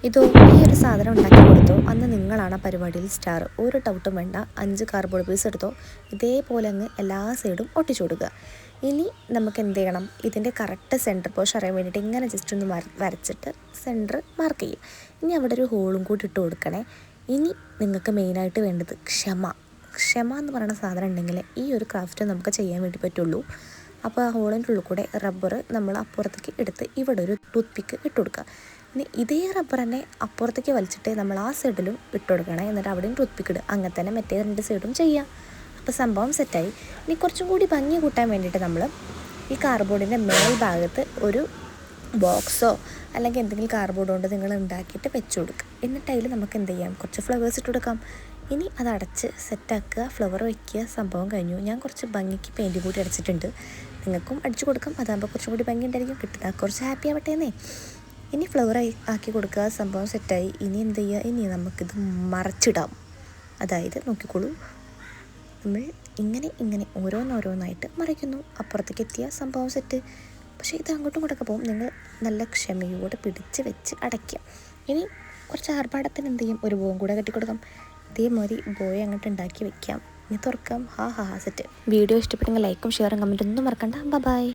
ഇതോ ഈ ഒരു സാധനം ഉണ്ടാക്കി കൊടുത്തോ, അന്ന് നിങ്ങളാണ് ആ പരിപാടിയിൽ സ്റ്റാർ. ഒരു ഡൗട്ടും വേണ്ട. 5 കാർഡ്ബോർഡ് പീസ് എടുത്തോ, ഇതേപോലെ അങ്ങ് എല്ലാ സൈഡും ഒട്ടിച്ചു കൊടുക്കുക. ഇനി നമുക്ക് എന്ത് ചെയ്യണം, ഇതിൻ്റെ കറക്റ്റ് സെൻറ്റർ പോഷൻ അറിയാൻ വേണ്ടിയിട്ട് ഇങ്ങനെ ജസ്റ്റ് ഒന്ന് വരച്ചിട്ട് സെൻറ്റർ മാർക്ക് ചെയ്യും. ഇനി അവിടെ ഒരു ഹോളും കൂടി ഇട്ട് കൊടുക്കണേ. ഇനി നിങ്ങൾക്ക് മെയിനായിട്ട് വേണ്ടത് ക്ഷമ എന്ന് പറയുന്ന സാധനം ഉണ്ടെങ്കിൽ ഈ ഒരു ക്രാഫ്റ്റ് നമുക്ക് ചെയ്യാൻ വേണ്ടി പറ്റുള്ളൂ. അപ്പോൾ ആ ഹോളിൻ്റെ ഉള്ളിൽ കൂടെ റബ്ബർ നമ്മൾ അപ്പുറത്തേക്ക് എടുത്ത് ഇവിടെ ഒരു ടൂത്ത് പിക്ക് ഇട്ട് കൊടുക്കുക. ഇനി ഇതേ റബ്ബർ തന്നെ അപ്പുറത്തേക്ക് വലിച്ചിട്ട് നമ്മൾ ആ സൈഡിലും ഇട്ട് കൊടുക്കണം. എന്നിട്ട് അവിടെയും ടൂത്ത് പിക്ക് ഇടുക. അങ്ങനെ തന്നെ മറ്റേ 2 സൈഡും ചെയ്യാം. അപ്പോൾ സംഭവം സെറ്റായി. ഇനി കുറച്ചും കൂടി ഭംഗി കൂട്ടാൻ വേണ്ടിയിട്ട് നമ്മൾ ഈ കാർഡ്ബോർഡിൻ്റെ മേൽഭാഗത്ത് ഒരു ബോക്സോ അല്ലെങ്കിൽ എന്തെങ്കിലും കാർഡ്ബോർഡ് കൊണ്ട് നിങ്ങൾ ഉണ്ടാക്കിയിട്ട് വെച്ച് കൊടുക്കുക. എന്നിട്ട് അതിൽ നമുക്ക് എന്ത് ചെയ്യാം, കുറച്ച് ഫ്ലവേഴ്സ് ഇട്ട് കൊടുക്കാം. ഇനി അത് അടച്ച് സെറ്റാക്കുക, ഫ്ലവർ വയ്ക്കുക. സംഭവം കഴിഞ്ഞു. ഞാൻ കുറച്ച് ഭംഗിക്ക് പെയിൻറ്റ് കൂടി അടിച്ചിട്ടുണ്ട്. നിങ്ങൾക്കും അടിച്ചു കൊടുക്കാം. അതാകുമ്പോൾ കുറച്ചും കൂടി ഭംഗി ഉണ്ടായിരിക്കും. കിട്ടുക കുറച്ച് ഹാപ്പി ആവട്ടേന്നേ. ഇനി ഫ്ലവർ ആക്കി കൊടുക്കുക. സംഭവം സെറ്റായി. ഇനി എന്ത് ചെയ്യുക, ഇനി നമുക്കിത് മറച്ചിടാം. അതായത് നോക്കിക്കോളൂ, നമ്മൾ ഇങ്ങനെ ഓരോന്നോരോന്നായിട്ട് മറിക്കുന്നു. അപ്പുറത്തേക്ക് എത്തിയ സംഭവം സെറ്റ്. പക്ഷേ ഇത് അങ്ങോട്ടും ഇങ്ങോട്ടൊക്കെ പോകും. നിങ്ങൾ നല്ല ക്ഷമയോടെ പിടിച്ച് വെച്ച് അടയ്ക്കുക. ഇനി കുറച്ച് ആർഭാടത്തിന് എന്ത് ചെയ്യും, ഒരു ബോം കൂടെ കെട്ടിക്കൊടുക്കാം. ഇതേമാതിരി ബോയെ അങ്ങോട്ട് ഉണ്ടാക്കി വെക്കാം. ഇനി തുറക്കാം. ഹാ സെറ്റ്. വീഡിയോ ഇഷ്ടപ്പെട്ടെങ്കിൽ ലൈക്കും ഷെയറും കമൻറ്റും ഒന്നും മറക്കണ്ട. ബൈ.